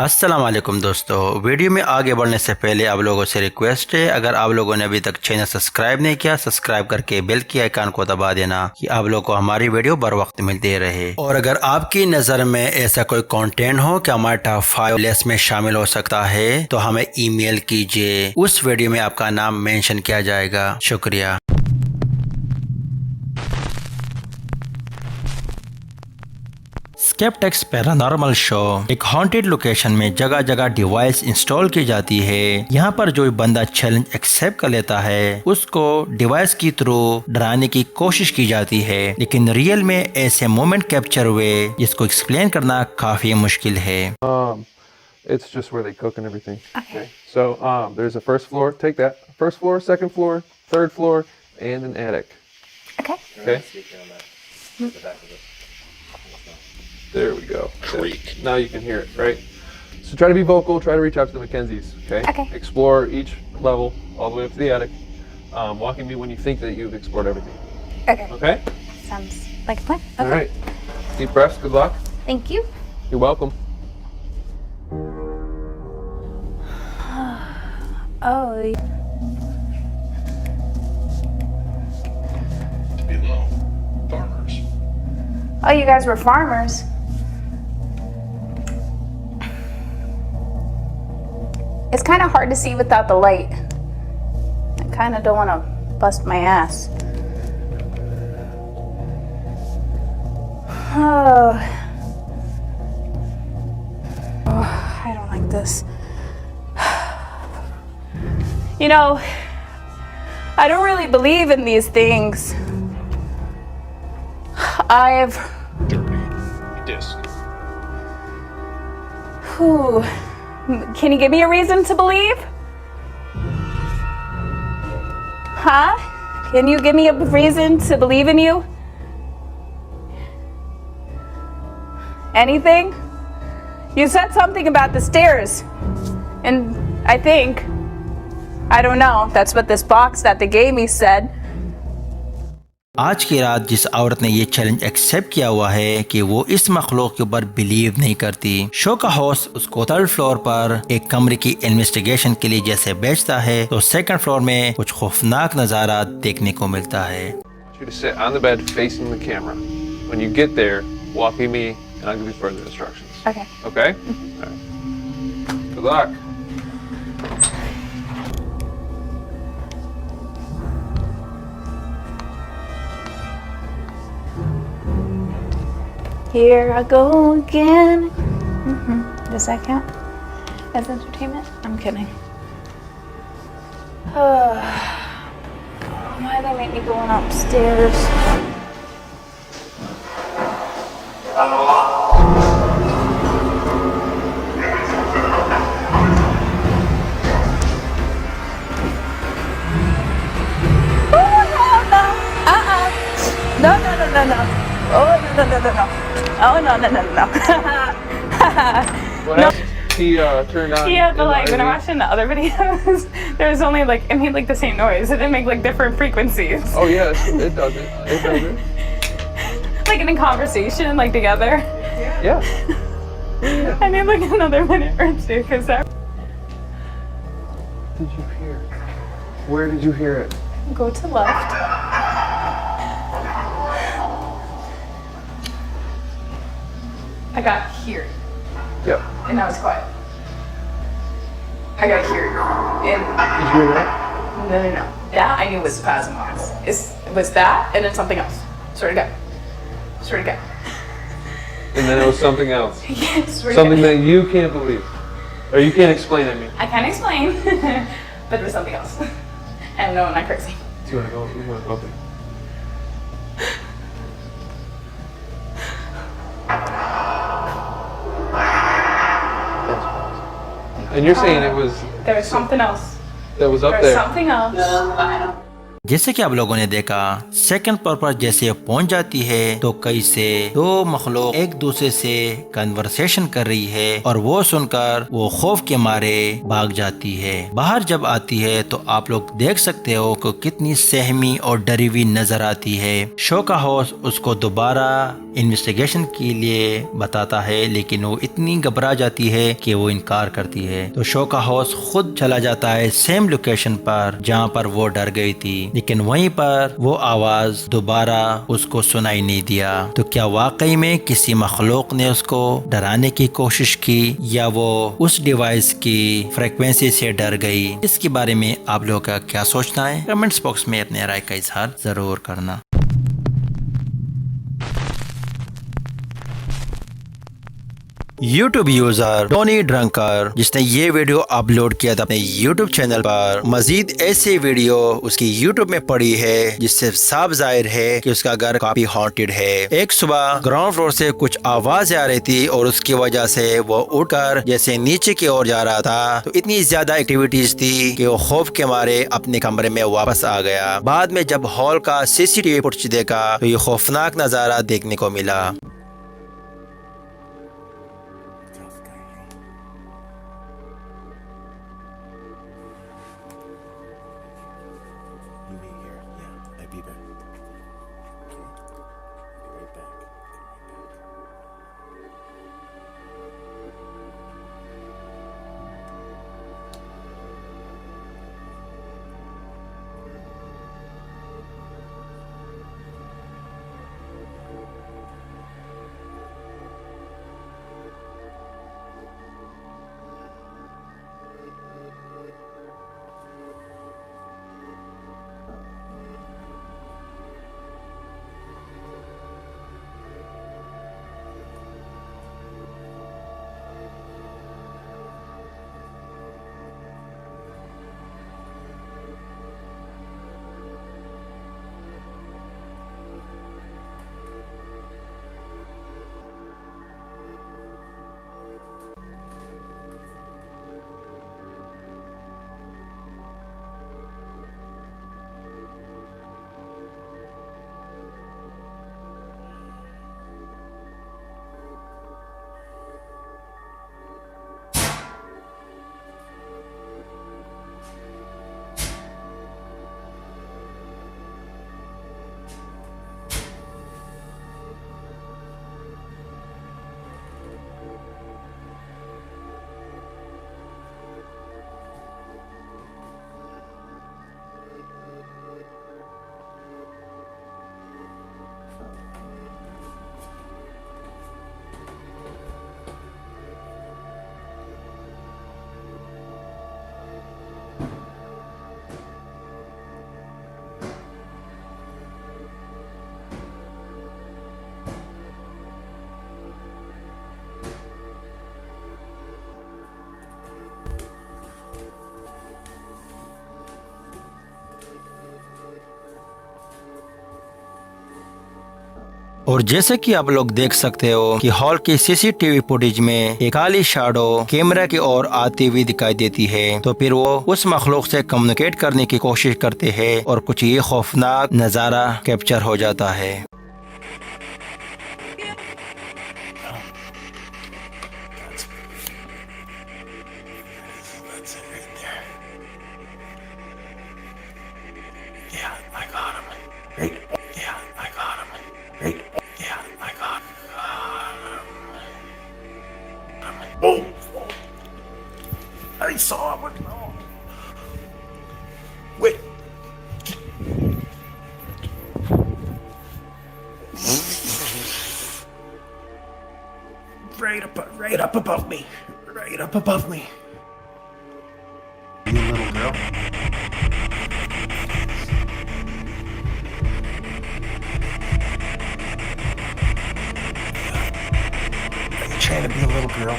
अस्सलाम वालेकुम दोस्तों, वीडियो में आगे बढ़ने से पहले आप लोगों से रिक्वेस्ट है, अगर आप लोगों ने अभी तक चैनल सब्सक्राइब नहीं किया, सब्सक्राइब करके बेल की आइकन को दबा देना कि आप लोगों को हमारी वीडियो बर वक्त मिलती रहे। और अगर आपकी नज़र में ऐसा कोई कंटेंट हो कि हमारे टॉप 5 लिस्ट में शामिल हो सकता है तो हमें ईमेल कीजिए, उस वीडियो में आपका नाम मेंशन किया जाएगा। शुक्रिया। स्केप्टेक्स पैरानॉर्मल शो एक हॉन्टेड लोकेशन में जगह जगह डिवाइस इंस्टॉल की जाती है। यहाँ पर जो बंदा चैलेंज एक्सेप्ट कर लेता है उसको डिवाइस की थ्रू डराने की कोशिश की जाती है, लेकिन रियल में ऐसे मोमेंट कैप्चर हुए जिसको एक्सप्लेन करना काफी मुश्किल है। It's just where they cook and everything. Okay. So there's a first floor. Take that. First floor, second floor, third floor, and an attic. Okay. Okay. There we go. Creak. Now you can hear it, right? So try to be vocal. Try to reach out to the Mackenzies. Okay. Okay. Explore each level all the way up to the attic. Walking me when you think that you've explored everything. Okay. Okay. Sounds like a plan. Okay. All right. Deep breaths. Good luck. Thank you. You're welcome. Oh. Below, farmers. Oh, you guys were farmers. It's kind of hard to see without the light. I kind of don't want to bust my ass. Oh. I don't like this. You know, I don't really believe in these things. I've. Disc. Whew. Can you give me a reason to believe? Huh? Can you give me a reason to believe in you? Anything? You said something about the stairs. And I think. I don't know. That's what this box that they gave me said. आज की रात जिस औरत ने ये challenge accept किया हुआ है कि वो इस मखलूक के ऊपर बिलीव नहीं करती, शो का होस्ट उसको थर्ड फ्लोर पर एक कमरे की इन्वेस्टिगेशन के लिए जैसे भेजता है तो सेकंड फ्लोर में कुछ खौफनाक नजारा देखने को मिलता है। You to sit on the bed facing the camera. When you get there, walk me and I'll give you further instructions. Okay. Okay? All right. Good luck. Here I go again. Does that count as entertainment? I'm kidding. Why they make me going upstairs? No, no, no, no, no. Oh, no, no, no, no, no. Oh, no, no, no, no. What happened? He turned on. Yeah, but like when I LED. watched in the other videos, there was only like it made like the same noise. It didn't make like different frequencies. Oh yeah, it does it. It does it. Like in a conversation, like together. Yeah. I need like another minute or two because that. Did you hear? Where did you hear it? Go to left. I got here, Yep. and now it's quiet. I got here, and Did you hear that? no, no, no. That I knew was spasmos. It was that, and then something else. Swear to God. Swear to God. And then it was something else. Yeah, swear to Something God. that you can't believe, or you can't explain. I mean. I can't explain, but there's something else. And no, I'm not crazy. Do you wanna go? You wanna go there? And you're saying it was There was something else. that was up There was there. something else. जैसे कि आप लोगों ने देखा, second floor पर जैसे ये पहुंच जाती है तो कई से दो मखलूक एक दूसरे से कन्वर्सेशन कर रही है और वो सुनकर वो खौफ के मारे भाग जाती है। बाहर जब आती है तो आप लोग देख सकते हो कि कितनी सहमी और डरी हुई नजर आती है। शो का होस्ट उसको दोबारा इन्वेस्टिगेशन के लिए बताता है, लेकिन वो इतनी घबरा जाती है कि वो इनकार करती है। तो शो का होस्ट खुद चला जाता है सेम लोकेशन पर जहाँ पर वो डर गई थी, लेकिन वहीं पर वो आवाज दोबारा उसको सुनाई नहीं दिया। तो क्या वाकई में किसी मखलूक ने उसको डराने की कोशिश की या वो उस डिवाइस की फ्रीक्वेंसी से डर गई? इसके बारे में आप लोगों का क्या सोचना है? कमेंट्स बॉक्स में अपने राय का इजहार जरूर करना। YouTube यूजर टोनी ड्रंकर, जिसने ये वीडियो अपलोड किया था अपने YouTube चैनल पर, मजीद ऐसे वीडियो उसकी YouTube में पड़ी है जिससे साफ जाहिर है कि उसका घर काफी हॉन्टेड है। एक सुबह ग्राउंड फ्लोर से कुछ आवाज आ रही थी और उसकी वजह से वो उठकर जैसे नीचे की ओर जा रहा था, तो इतनी ज्यादा एक्टिविटीज थी कि वो खौफ के मारे अपने कमरे में वापस आ गया। बाद में जब हॉल का CCTV फुटेज देखा तो ये खौफनाक नजारा देखने को मिला। You wait here. Yeah, I'll be back. Okay. Be right back. और जैसे कि आप लोग देख सकते हो कि हॉल की CCTV फुटेज में एक काली शैडो कैमरा की ओर आती हुई दिखाई देती है। तो फिर वो उस मखलूक से कम्युनिकेट करने की कोशिश करते हैं और कुछ ये खौफनाक नजारा कैप्चर हो जाता है। That's it right there. Yeah, I got him. Right? Yeah, I got him. Right? Yeah, I got him. Oh! I saw him. Oh. Wait. Right up above me. Right up above me. You little girl. Are you trying to be a little girl?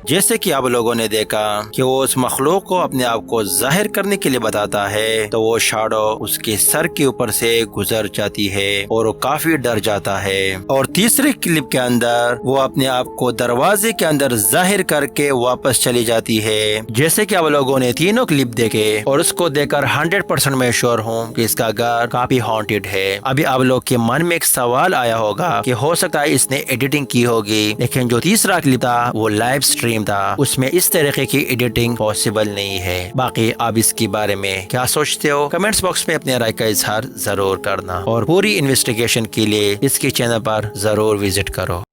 जैसे कि आप लोगों ने देखा कि वो उस मखलूक को अपने आप को जाहिर करने के लिए बताता है, तो वो शैडो उसके सर के ऊपर से गुजर जाती है और वो काफी डर जाता है। और तीसरे क्लिप के अंदर वो अपने आप को दरवाजे के अंदर जाहिर करके वापस चली जाती है। जैसे कि आप लोगों ने तीनों क्लिप देखे और उसको देखकर 100% मैं श्योर हूँ कि इसका घर काफी हॉन्टेड है। अभी आप लोग के मन में एक सवाल आया होगा कि हो सकता है इसने एडिटिंग की होगी, लेकिन जो तीसरा क्लिप था वो लाइव स्ट्रीम था, उसमें इस तरीके की एडिटिंग पॉसिबल नहीं है। बाकी आप इसके बारे में क्या सोचते हो, कमेंट्स बॉक्स में अपने राय का इजहार जरूर करना और पूरी इन्वेस्टिगेशन के लिए इसके चैनल पर जरूर विजिट करो।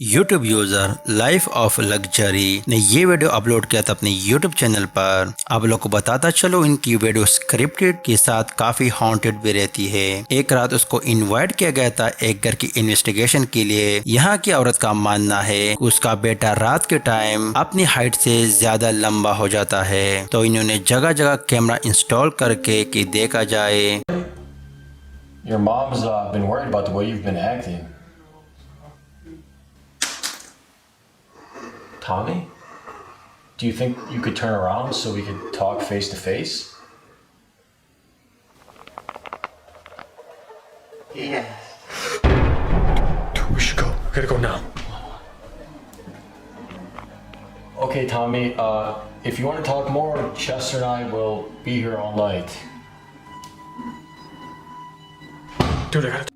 YouTube user life of luxury ने ये वीडियो अपलोड किया था अपने YouTube चैनल पर। आप लोग को बताता चलो, इनकी वीडियो स्क्रिप्टेड के साथ काफी हॉन्टेड भी रहती है। एक रात उसको इनवाइट किया गया था एक घर की इन्वेस्टिगेशन के लिए। यहाँ की औरत का मानना है कि उसका बेटा रात के टाइम अपनी हाइट से ज्यादा लंबा हो जाता है, तो इन्होंने जगह जगह कैमरा इंस्टॉल करके कि देखा जाए। Your mom's been worried about the way you've been acting. Tommy, do you think you could turn around so we could talk face to face? Yeah. Dude, we should go. We gotta go now. Okay, Tommy, if you want to talk more, Chester and I will be here all night. Dude, I gotta.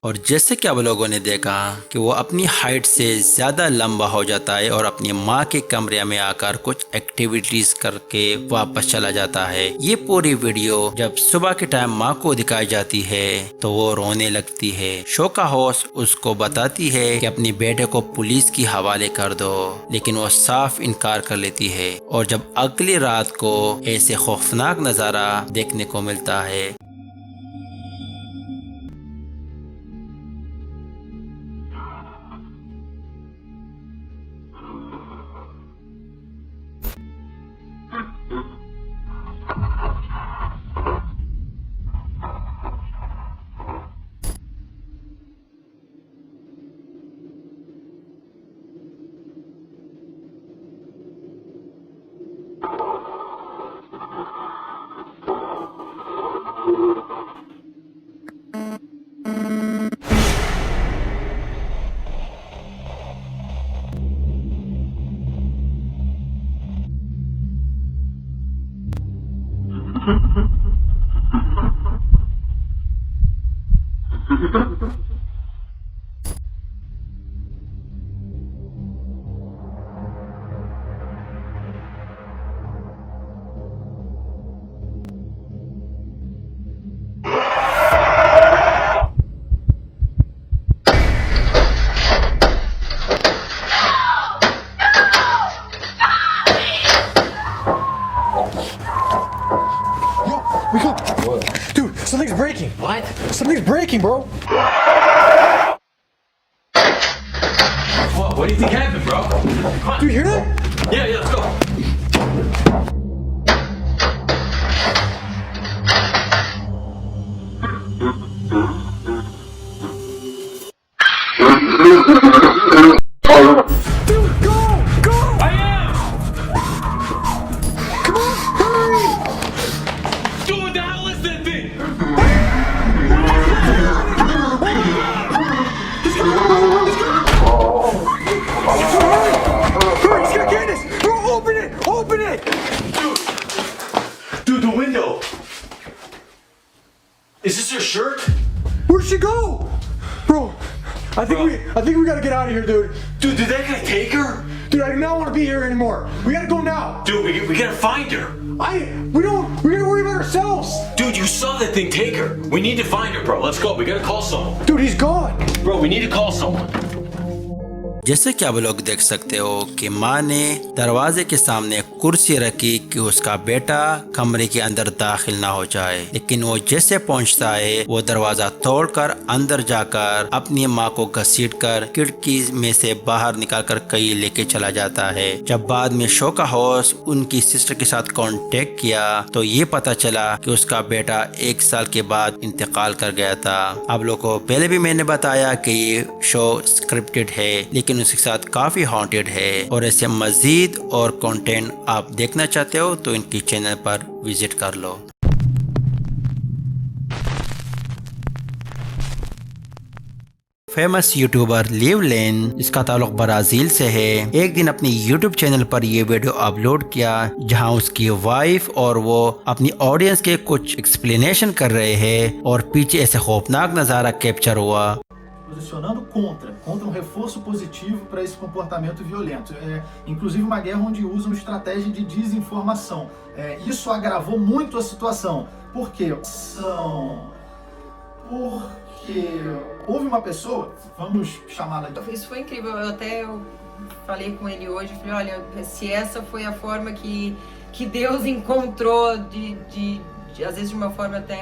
और जैसे कि आप लोगों ने देखा कि वो अपनी हाइट से ज़्यादा लंबा हो जाता है और अपनी माँ के कमरे में आकर कुछ एक्टिविटीज करके वापस चला जाता है। ये पूरी वीडियो जब सुबह के टाइम माँ को दिखाई जाती है तो वो रोने लगती है। शो का होस्ट उसको बताती है कि अपने बेटे को पुलिस की हवाले कर दो, लेकिन वो साफ इनकार कर लेती है। और जब अगली रात को ऐसे खौफनाक नज़ारा देखने को मिलता है। working, bro. What do you think happened, bro? Come on. Do you hear that? Yeah, let's go. Dude, go! Go! I am! Come on, hurry! Dude, what the hell is that thing? Hurry, he's got Candace! Bro, open it! Open it! Dude, the window. Is this her shirt? Where'd she go? Bro, I think we gotta get out of here, dude. Dude, did that guy take her? Dude, I do not want to be here anymore. We gotta go now. Dude, we gotta find her. We gotta worry about ourselves. Dude, you saw that thing take her. We need to find her, bro. Let's go. We gotta call someone. Dude, he's gone. Bro, we need to call someone. जैसे कि आप लोग देख सकते हो कि माँ ने दरवाजे के सामने कुर्सी रखी कि उसका बेटा कमरे के अंदर दाखिल ना हो जाए, लेकिन वो जैसे पहुंचता है वो दरवाजा तोड़कर अंदर जाकर अपनी माँ को घसीटकर खिड़की में से बाहर निकालकर कहीं लेके चला जाता है। जब बाद में शोका हाउस उनकी सिस्टर के साथ कांटेक्ट किया तो ये पता चला कि उसका बेटा 1 साल के बाद इंतकाल कर गया था। आप लोग को पहले भी मैंने बताया कि ये शो स्क्रिप्टेड है, लेकिन उसके साथ काफी हॉन्टेड है। और ऐसे मजीद और कंटेंट आप देखना चाहते हो तो इनकी चैनल पर विजिट कर लो। फेमस यूट्यूबर लिव लेन, इसका ताल्लुक ब्राजील से है, एक दिन अपनी यूट्यूब चैनल पर ये वीडियो अपलोड किया जहां उसकी वाइफ और वो अपनी ऑडियंस के कुछ एक्सप्लेनेशन कर रहे हैं और पीछे ऐसे खौफनाक नज़ारा कैप्चर हुआ। Posicionando contra um reforço positivo para esse comportamento violento. Inclusive uma guerra onde usam estratégia de desinformação. Isso agravou muito a situação. Por quê? Porque houve uma pessoa, vamos chamá-la de... Isso foi incrível, eu falei com ele hoje, falei, olha, se essa foi a forma que Deus encontrou de às vezes de uma forma até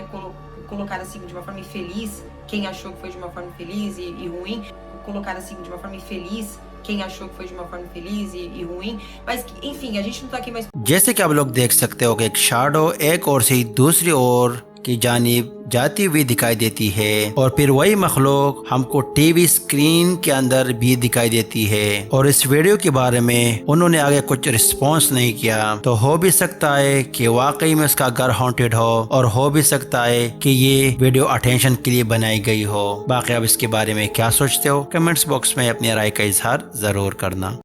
colocar assim, de uma forma infeliz, quem achou que foi de uma forma infeliz e ruim, colocar assim de uma forma infeliz, quem achou que foi de uma forma infeliz e ruim, mas enfim, a gente não tá aqui mais... जैसे कि आप लोग देख सकते हो कि एक shadow एक ओर से दूसरी ओर की जानिब जाती हुई दिखाई देती है और फिर वही मखलूक हमको टीवी स्क्रीन के अंदर भी दिखाई देती है। और इस वीडियो के बारे में उन्होंने आगे कुछ रिस्पॉन्स नहीं किया, तो हो भी सकता है कि वाकई में उसका घर हॉन्टेड हो और हो भी सकता है कि ये वीडियो अटेंशन के लिए बनाई गई हो। बाकी आप इसके बारे में क्या सोचते हो कमेंट्स बॉक्स में अपनी राय का इजहार जरूर करना।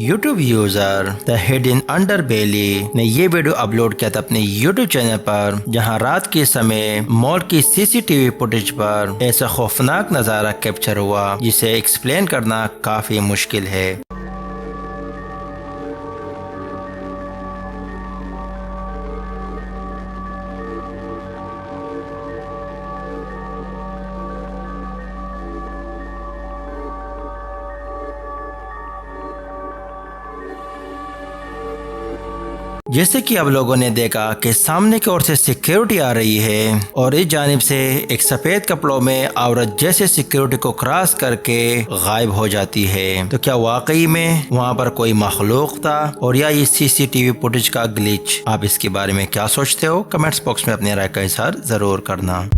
YouTube user the hidden underbelly ने ये वीडियो अपलोड किया था अपने YouTube चैनल पर, जहां रात के समय मॉल की CCTV फुटेज पर ऐसा खौफनाक नज़ारा कैप्चर हुआ जिसे एक्सप्लेन करना काफी मुश्किल है। जैसे कि आप लोगों ने देखा कि सामने की ओर से सिक्योरिटी आ रही है और इस जानिब से एक सफेद कपड़ों में औरत जैसे सिक्योरिटी को क्रॉस करके गायब हो जाती है। तो क्या वाकई में वहां पर कोई मखलूक था और या ये CCTV फुटेज का ग्लिच? आप इसके बारे में क्या सोचते हो कमेंट्स बॉक्स में अपनी राय का इजहार जरूर करना।